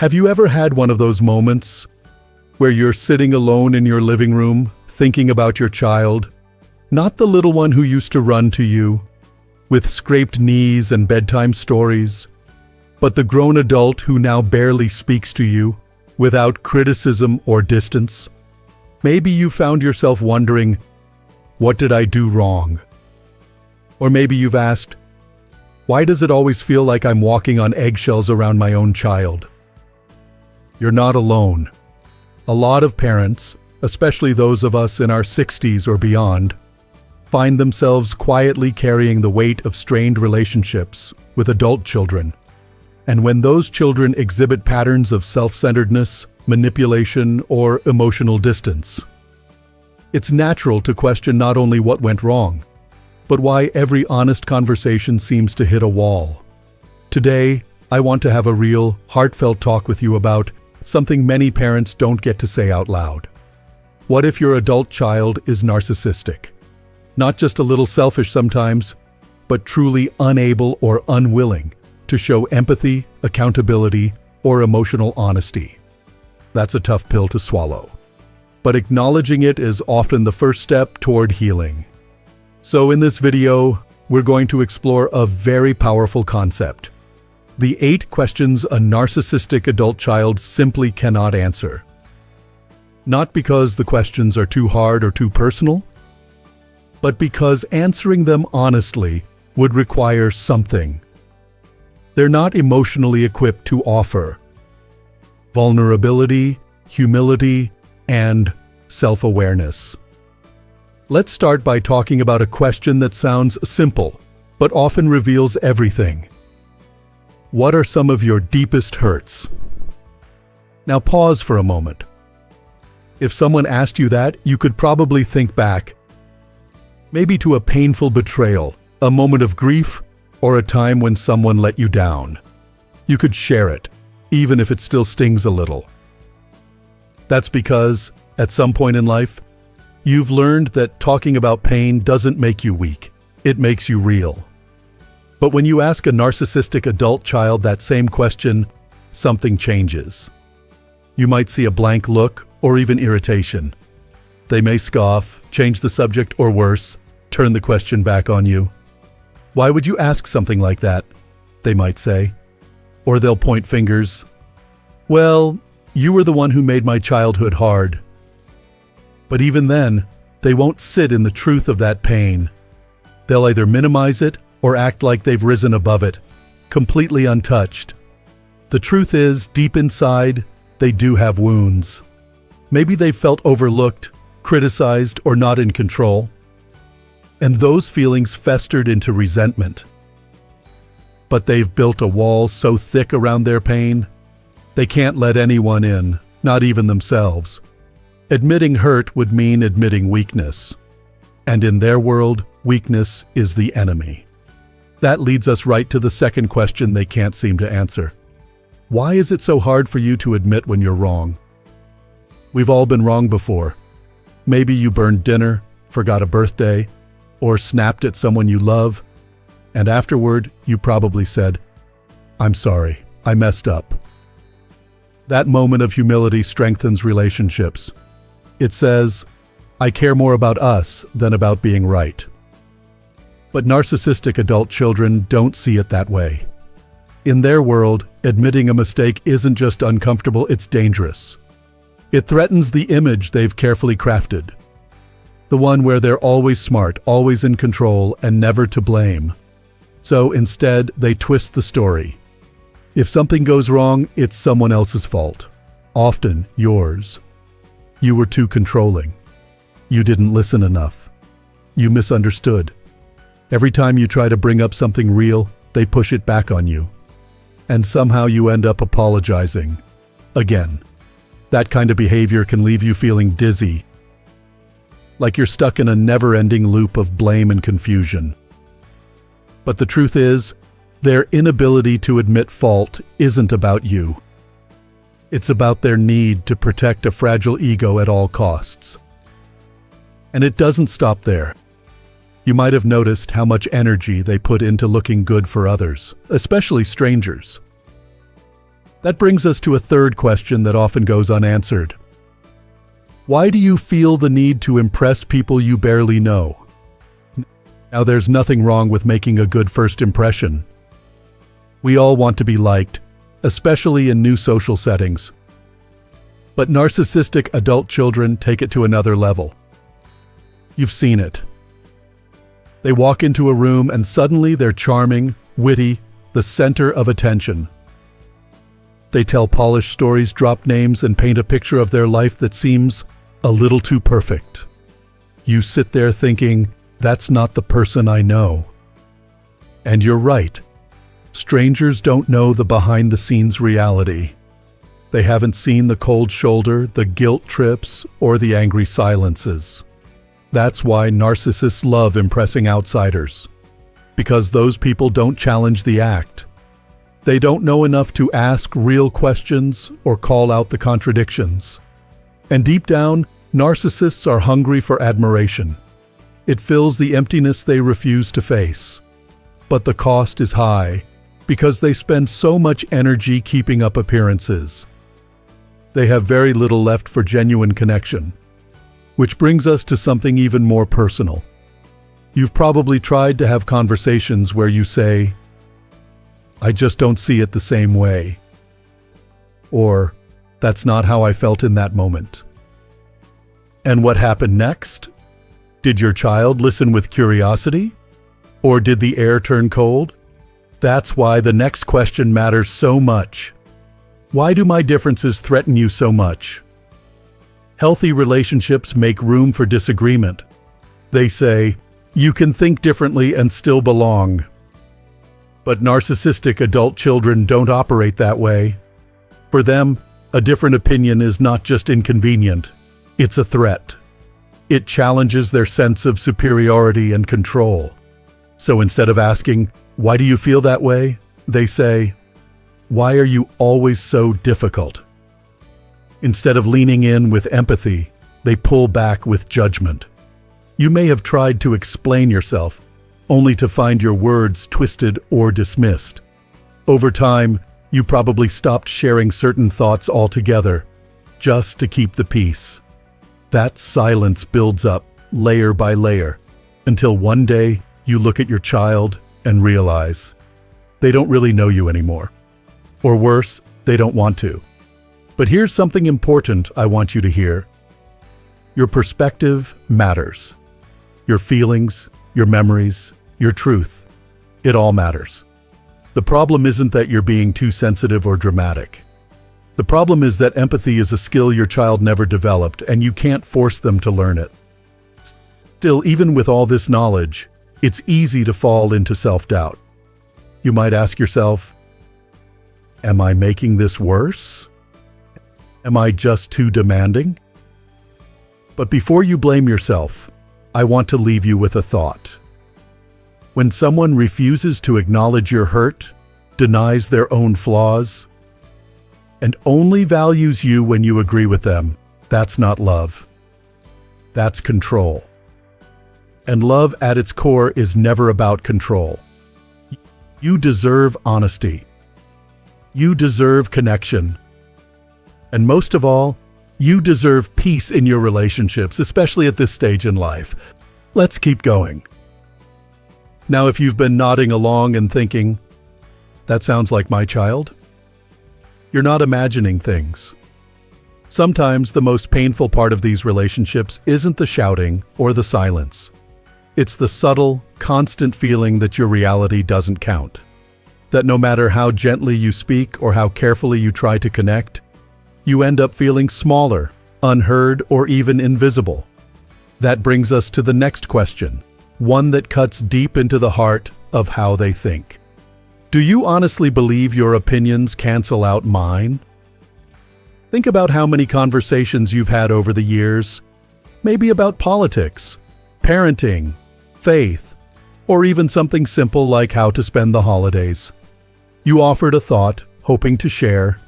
Have you ever had one of those moments where you're sitting alone in your living room thinking about your child, not the little one who used to run to you with scraped knees and bedtime stories, but the grown adult who now barely speaks to you without criticism or distance? Maybe you found yourself wondering, what did I do wrong? Or maybe you've asked, why does it always feel like I'm walking on eggshells around my own child? You're not alone. A lot of parents, especially those of us in our 60s or beyond, find themselves quietly carrying the weight of strained relationships with adult children. And when those children exhibit patterns of self-centeredness, manipulation, or emotional distance, it's natural to question not only what went wrong, but why every honest conversation seems to hit a wall. Today, I want to have a real, heartfelt talk with you about something many parents don't get to say out loud. What if your adult child is narcissistic? Not just a little selfish sometimes, but truly unable or unwilling to show empathy, accountability, or emotional honesty. That's a tough pill to swallow. But acknowledging it is often the first step toward healing. So in this video, we're going to explore a very powerful concept: the 8 questions a narcissistic adult child simply cannot answer. Not because the questions are too hard or too personal, but because answering them honestly would require something they're not emotionally equipped to offer: vulnerability, humility, and self-awareness. Let's start by talking about a question that sounds simple, but often reveals everything. What are some of your deepest hurts? Now pause for a moment. If someone asked you that, you could probably think back, maybe to a painful betrayal, a moment of grief, or a time when someone let you down. You could share it, even if it still stings a little. That's because, at some point in life, you've learned that talking about pain doesn't make you weak, it makes you real. But when you ask a narcissistic adult child that same question, something changes. You might see a blank look or even irritation. They may scoff, change the subject, or worse, turn the question back on you. Why would you ask something like that? They might say. Or they'll point fingers. Well, you were the one who made my childhood hard. But even then, they won't sit in the truth of that pain. They'll either minimize it or act like they've risen above it, completely untouched. The truth is, deep inside, they do have wounds. Maybe they've felt overlooked, criticized, or not in control. And those feelings festered into resentment. But they've built a wall so thick around their pain, they can't let anyone in, not even themselves. Admitting hurt would mean admitting weakness. And in their world, weakness is the enemy. That leads us right to the second question they can't seem to answer. Why is it so hard for you to admit when you're wrong? We've all been wrong before. Maybe you burned dinner, forgot a birthday, or snapped at someone you love, and afterward, you probably said, "I'm sorry, I messed up." That moment of humility strengthens relationships. It says, "I care more about us than about being right." But narcissistic adult children don't see it that way. In their world, admitting a mistake isn't just uncomfortable, it's dangerous. It threatens the image they've carefully crafted. The one where they're always smart, always in control, and never to blame. So instead, they twist the story. If something goes wrong, it's someone else's fault. Often yours. You were too controlling. You didn't listen enough. You misunderstood. Every time you try to bring up something real, they push it back on you. And somehow you end up apologizing. Again. That kind of behavior can leave you feeling dizzy, like you're stuck in a never-ending loop of blame and confusion. But the truth is, their inability to admit fault isn't about you. It's about their need to protect a fragile ego at all costs. And it doesn't stop there. You might have noticed how much energy they put into looking good for others, especially strangers. That brings us to a third question that often goes unanswered. Why do you feel the need to impress people you barely know? Now, there's nothing wrong with making a good first impression. We all want to be liked, especially in new social settings. But narcissistic adult children take it to another level. You've seen it. They walk into a room and suddenly they're charming, witty, the center of attention. They tell polished stories, drop names, and paint a picture of their life that seems a little too perfect. You sit there thinking, that's not the person I know. And you're right. Strangers don't know the behind-the-scenes reality. They haven't seen the cold shoulder, the guilt trips, or the angry silences. That's why narcissists love impressing outsiders. Because those people don't challenge the act. They don't know enough to ask real questions or call out the contradictions. And deep down, narcissists are hungry for admiration. It fills the emptiness they refuse to face. But the cost is high, because they spend so much energy keeping up appearances. They have very little left for genuine connection. Which brings us to something even more personal. You've probably tried to have conversations where you say, I just don't see it the same way. Or, that's not how I felt in that moment. And what happened next? Did your child listen with curiosity? Or did the air turn cold? That's why the next question matters so much. Why do my differences threaten you so much? Healthy relationships make room for disagreement. They say, you can think differently and still belong. But narcissistic adult children don't operate that way. For them, a different opinion is not just inconvenient, it's a threat. It challenges their sense of superiority and control. So instead of asking, why do you feel that way? They say, why are you always so difficult? Instead of leaning in with empathy, they pull back with judgment. You may have tried to explain yourself, only to find your words twisted or dismissed. Over time, you probably stopped sharing certain thoughts altogether, just to keep the peace. That silence builds up, layer by layer, until one day you look at your child and realize they don't really know you anymore. Or worse, they don't want to. But here's something important I want you to hear. Your perspective matters. Your feelings, your memories, your truth. It all matters. The problem isn't that you're being too sensitive or dramatic. The problem is that empathy is a skill your child never developed, and you can't force them to learn it. Still, even with all this knowledge, it's easy to fall into self-doubt. You might ask yourself, am I making this worse? Am I just too demanding? But before you blame yourself, I want to leave you with a thought. When someone refuses to acknowledge your hurt, denies their own flaws, and only values you when you agree with them, that's not love. That's control. And love at its core is never about control. You deserve honesty. You deserve connection. And most of all, you deserve peace in your relationships, especially at this stage in life. Let's keep going. Now, if you've been nodding along and thinking, that sounds like my child, you're not imagining things. Sometimes the most painful part of these relationships isn't the shouting or the silence. It's the subtle, constant feeling that your reality doesn't count. That no matter how gently you speak or how carefully you try to connect, you end up feeling smaller, unheard, or even invisible. That brings us to the next question, one that cuts deep into the heart of how they think. Do you honestly believe your opinions cancel out mine? Think about how many conversations you've had over the years, maybe about politics, parenting, faith, or even something simple like how to spend the holidays. You offered a thought, hoping to share,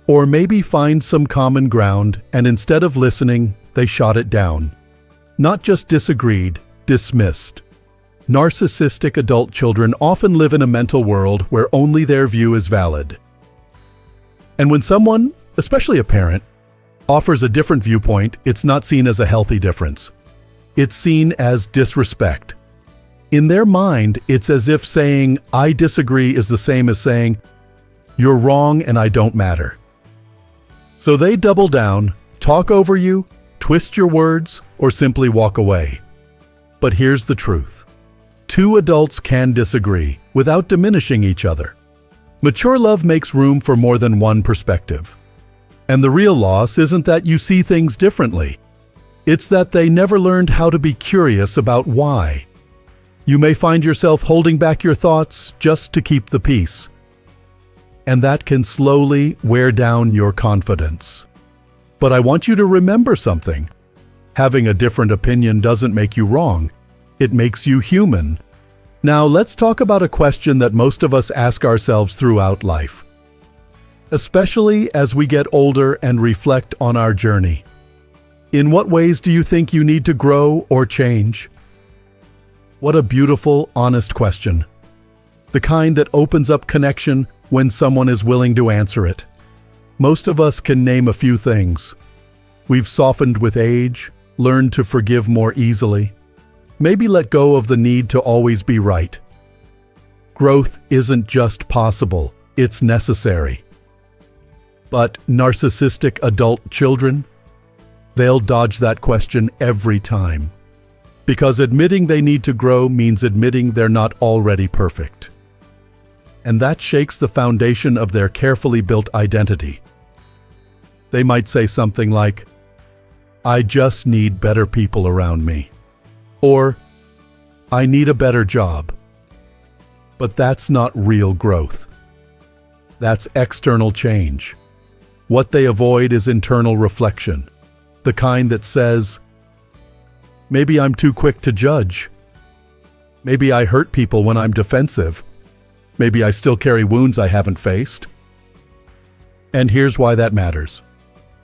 or maybe find some common ground, and instead of listening, they shot it down. Not just disagreed, dismissed. Narcissistic adult children often live in a mental world where only their view is valid. And when someone, especially a parent, offers a different viewpoint, it's not seen as a healthy difference. It's seen as disrespect. In their mind, it's as if saying, "I disagree," is the same as saying, "You're wrong and I don't matter." So they double down, talk over you, twist your words, or simply walk away. But here's the truth. Two adults can disagree without diminishing each other. Mature love makes room for more than one perspective. And the real loss isn't that you see things differently. It's that they never learned how to be curious about why. You may find yourself holding back your thoughts just to keep the peace. And that can slowly wear down your confidence. But I want you to remember something. Having a different opinion doesn't make you wrong. It makes you human. Now let's talk about a question that most of us ask ourselves throughout life, especially as we get older and reflect on our journey. In what ways do you think you need to grow or change? What a beautiful, honest question. The kind that opens up connection when someone is willing to answer it. Most of us can name a few things. We've softened with age, learned to forgive more easily, maybe let go of the need to always be right. Growth isn't just possible, it's necessary. But narcissistic adult children? They'll dodge that question every time. Because admitting they need to grow means admitting they're not already perfect. And that shakes the foundation of their carefully built identity. They might say something like, "I just need better people around me." Or, "I need a better job." But that's not real growth. That's external change. What they avoid is internal reflection, the kind that says, "Maybe I'm too quick to judge. Maybe I hurt people when I'm defensive. Maybe I still carry wounds I haven't faced." And here's why that matters.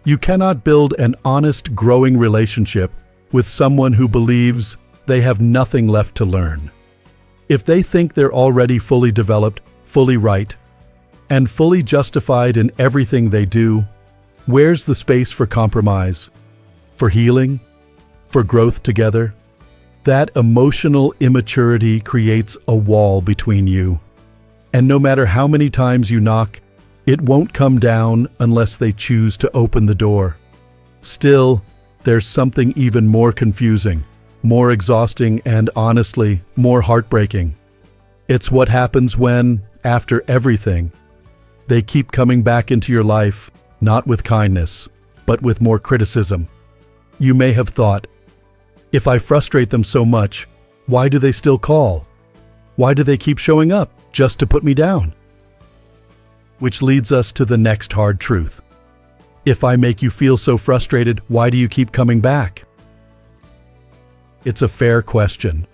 You cannot build an honest, growing relationship with someone who believes they have nothing left to learn. If they think they're already fully developed, fully right, and fully justified in everything they do, where's the space for compromise, for healing, for growth together? That emotional immaturity creates a wall between you. And no matter how many times you knock, it won't come down unless they choose to open the door. Still, there's something even more confusing, more exhausting, and honestly, more heartbreaking. It's what happens when, after everything, they keep coming back into your life, not with kindness, but with more criticism. You may have thought, "If I frustrate them so much, why do they still call? Why do they keep showing up, just to put me down?" Which leads us to the next hard truth. If I make you feel so frustrated, why do you keep coming back? It's a fair question.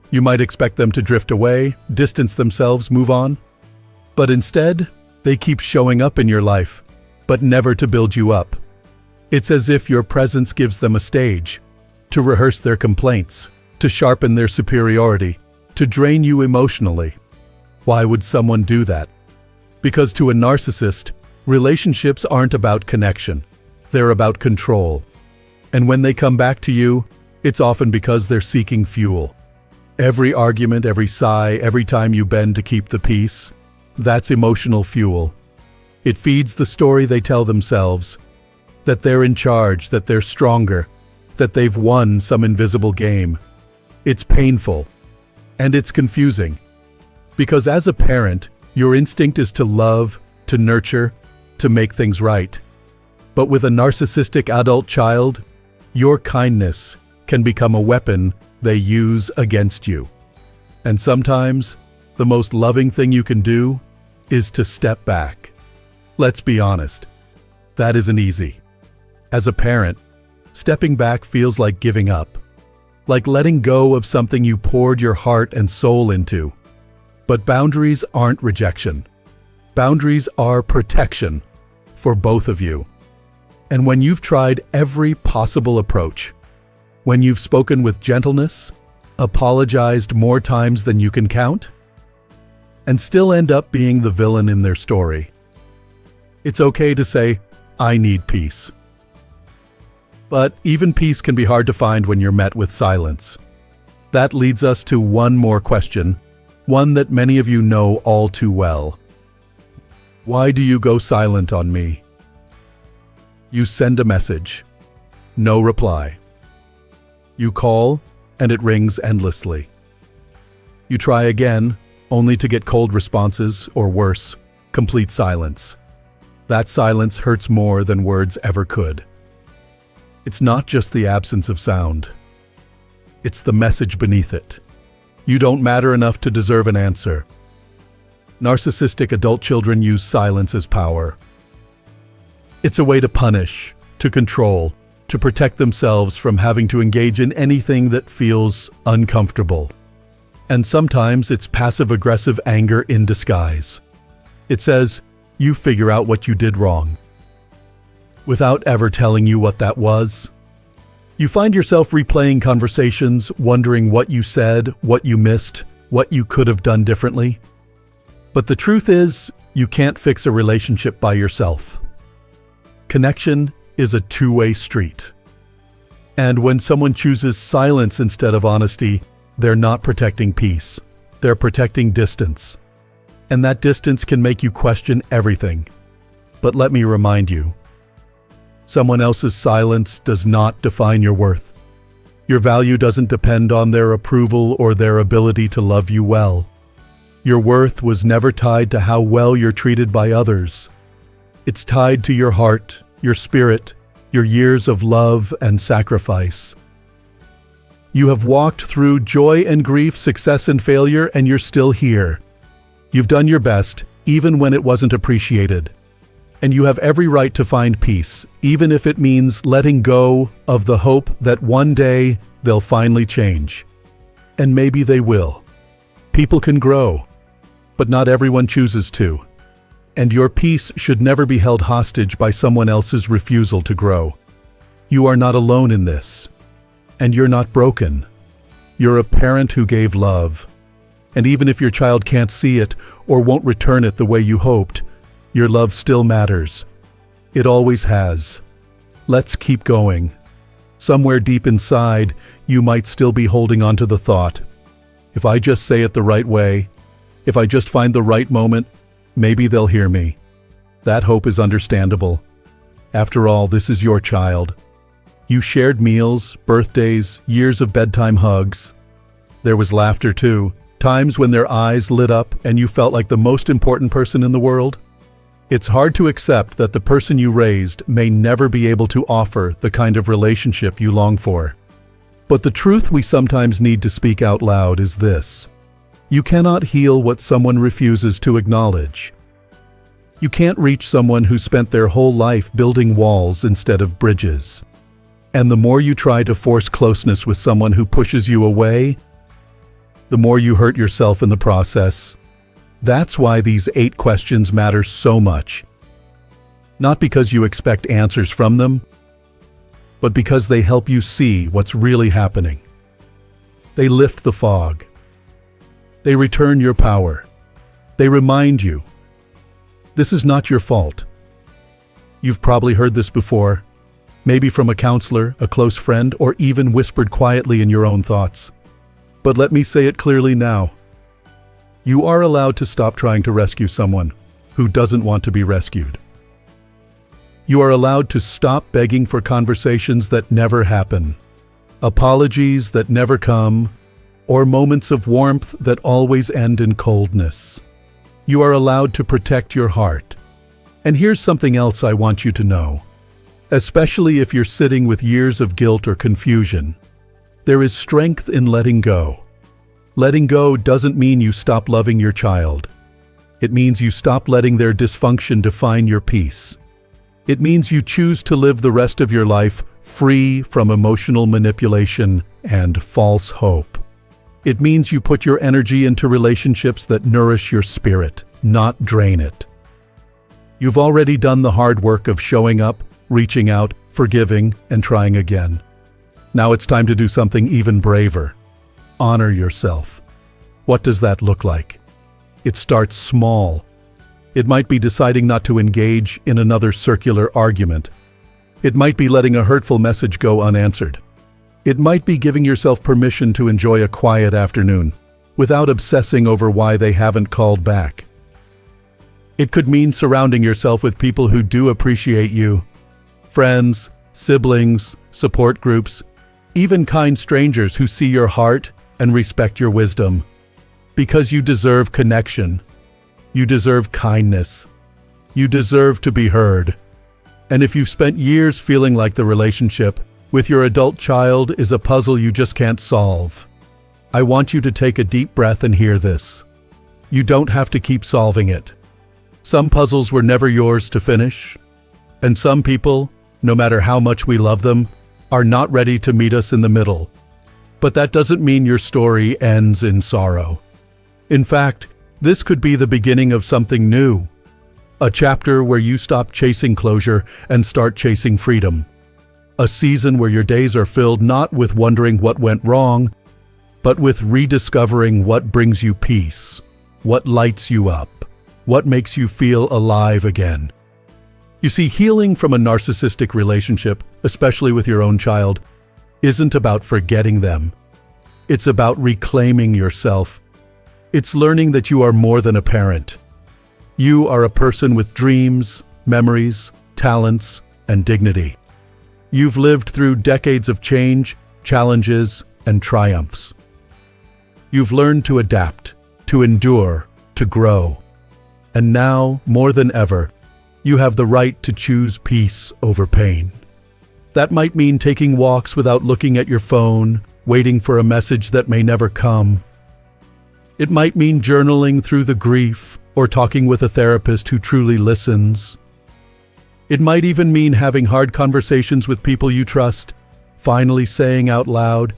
You might expect them to drift away, distance themselves, move on. But instead, they keep showing up in your life, but never to build you up. It's as if your presence gives them a stage, to rehearse their complaints, to sharpen their superiority, to drain you emotionally. Why would someone do that? Because to a narcissist, relationships aren't about connection. They're about control. And when they come back to you, it's often because they're seeking fuel. Every argument, every sigh, every time you bend to keep the peace, that's emotional fuel. It feeds the story they tell themselves, that they're in charge, that they're stronger, that they've won some invisible game. It's painful, and it's confusing. Because as a parent, your instinct is to love, to nurture, to make things right. But with a narcissistic adult child, your kindness can become a weapon they use against you. And sometimes, the most loving thing you can do is to step back. Let's be honest, that isn't easy. As a parent, stepping back feels like giving up, like letting go of something you poured your heart and soul into. But boundaries aren't rejection. Boundaries are protection for both of you. And when you've tried every possible approach, when you've spoken with gentleness, apologized more times than you can count, and still end up being the villain in their story, It's okay to say, "I need peace." But even peace can be hard to find when you're met with silence. That leads us to one more question, one that many of you know all too well. Why do you go silent on me? You send a message. No reply. You call, and it rings endlessly. You try again, only to get cold responses, or worse, complete silence. That silence hurts more than words ever could. It's not just the absence of sound. It's the message beneath it. You don't matter enough to deserve an answer. Narcissistic adult children use silence as power. It's a way to punish, to control, to protect themselves from having to engage in anything that feels uncomfortable. And sometimes it's passive-aggressive anger in disguise. It says, "You figure out what you did wrong," without ever telling you what that was. You find yourself replaying conversations, wondering what you said, what you missed, what you could have done differently. But the truth is, you can't fix a relationship by yourself. Connection is a two-way street. And when someone chooses silence instead of honesty, they're not protecting peace. They're protecting distance. And that distance can make you question everything. But let me remind you, someone else's silence does not define your worth. Your value doesn't depend on their approval or their ability to love you well. Your worth was never tied to how well you're treated by others. It's tied to your heart, your spirit, your years of love and sacrifice. You have walked through joy and grief, success and failure, and you're still here. You've done your best, even when it wasn't appreciated. And you have every right to find peace, even if it means letting go of the hope that one day they'll finally change. And maybe they will. People can grow, but not everyone chooses to. And your peace should never be held hostage by someone else's refusal to grow. You are not alone in this. And you're not broken. You're a parent who gave love. And even if your child can't see it or won't return it the way you hoped, your love still matters. It always has. Let's keep going. Somewhere deep inside, you might still be holding on to the thought, if I just say it the right way, if I just find the right moment, maybe they'll hear me. That hope is understandable. After all, this is your child. You shared meals, birthdays, years of bedtime hugs. There was laughter too, times when their eyes lit up and you felt like the most important person in the world. It's hard to accept that the person you raised may never be able to offer the kind of relationship you long for. But the truth we sometimes need to speak out loud is this: you cannot heal what someone refuses to acknowledge. You can't reach someone who spent their whole life building walls instead of bridges. And the more you try to force closeness with someone who pushes you away, the more you hurt yourself in the process. That's why these 8 questions matter so much. Not because you expect answers from them, but because they help you see what's really happening. They lift the fog. They return your power. They remind you, this is not your fault. You've probably heard this before, maybe from a counselor, a close friend, or even whispered quietly in your own thoughts. But let me say it clearly now. You are allowed to stop trying to rescue someone who doesn't want to be rescued. You are allowed to stop begging for conversations that never happen, apologies that never come, or moments of warmth that always end in coldness. You are allowed to protect your heart. And here's something else I want you to know, especially if you're sitting with years of guilt or confusion. There is strength in letting go. Letting go doesn't mean you stop loving your child. It means you stop letting their dysfunction define your peace. It means you choose to live the rest of your life free from emotional manipulation and false hope. It means you put your energy into relationships that nourish your spirit, not drain it. You've already done the hard work of showing up, reaching out, forgiving, and trying again. Now it's time to do something even braver. Honor yourself. What does that look like? It starts small. It might be deciding not to engage in another circular argument. It might be letting a hurtful message go unanswered. It might be giving yourself permission to enjoy a quiet afternoon without obsessing over why they haven't called back. It could mean surrounding yourself with people who do appreciate you. Friends, siblings, support groups, even kind strangers who see your heart and respect your wisdom. Because you deserve connection. You deserve kindness. You deserve to be heard. And if you've spent years feeling like the relationship with your adult child is a puzzle you just can't solve, I want you to take a deep breath and hear this. You don't have to keep solving it. Some puzzles were never yours to finish, and some people, no matter how much we love them, are not ready to meet us in the middle. But that doesn't mean your story ends in sorrow. In fact, this could be the beginning of something new. A chapter where you stop chasing closure and start chasing freedom. A season where your days are filled not with wondering what went wrong, but with rediscovering what brings you peace, what lights you up, what makes you feel alive again. You see, healing from a narcissistic relationship, especially with your own child, isn't about forgetting them. It's about reclaiming yourself. It's learning that you are more than a parent. You are a person with dreams, memories, talents, and dignity. You've lived through decades of change, challenges, and triumphs. You've learned to adapt, to endure, to grow. And now, more than ever, you have the right to choose peace over pain. That might mean taking walks without looking at your phone, waiting for a message that may never come. It might mean journaling through the grief or talking with a therapist who truly listens. It might even mean having hard conversations with people you trust, finally saying out loud,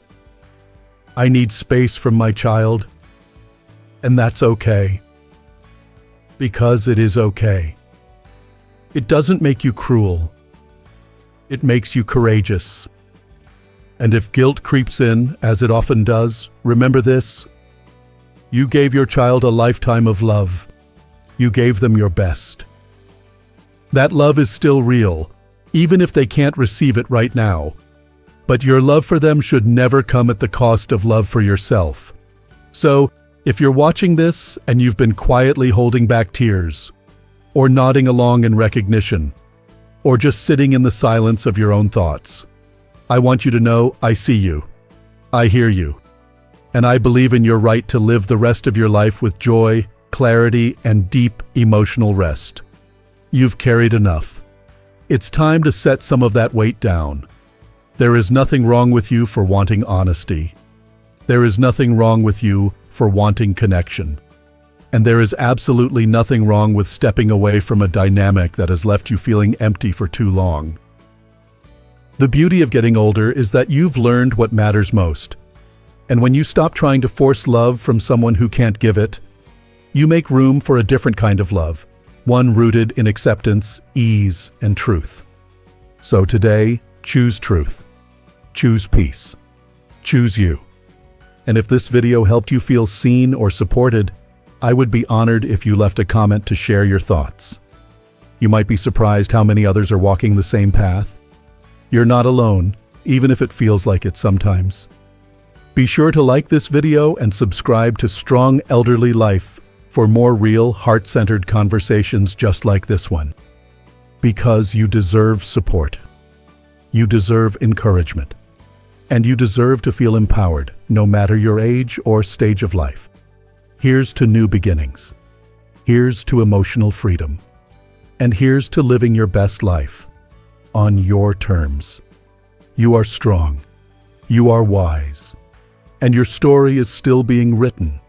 "I need space from my child." And that's okay. Because it is okay. It doesn't make you cruel. It makes you courageous. And if guilt creeps in, as it often does, remember this: you gave your child a lifetime of love. You gave them your best. That love is still real, even if they can't receive it right now. But your love for them should never come at the cost of love for yourself. So, if you're watching this and you've been quietly holding back tears, or nodding along in recognition, or just sitting in the silence of your own thoughts, I want you to know I see you, I hear you, and I believe in your right to live the rest of your life with joy, clarity, and deep emotional rest. You've carried enough. It's time to set some of that weight down. There is nothing wrong with you for wanting honesty. There is nothing wrong with you for wanting connection. And there is absolutely nothing wrong with stepping away from a dynamic that has left you feeling empty for too long. The beauty of getting older is that you've learned what matters most. And when you stop trying to force love from someone who can't give it, you make room for a different kind of love, one rooted in acceptance, ease, and truth. So today, choose truth. Choose peace. Choose you. And if this video helped you feel seen or supported, I would be honored if you left a comment to share your thoughts. You might be surprised how many others are walking the same path. You're not alone, even if it feels like it sometimes. Be sure to like this video and subscribe to Strong Elderly Life for more real, heart-centered conversations just like this one. Because you deserve support. You deserve encouragement. And you deserve to feel empowered, no matter your age or stage of life. Here's to new beginnings. Here's to emotional freedom. And here's to living your best life on your terms. You are strong. You are wise. And your story is still being written.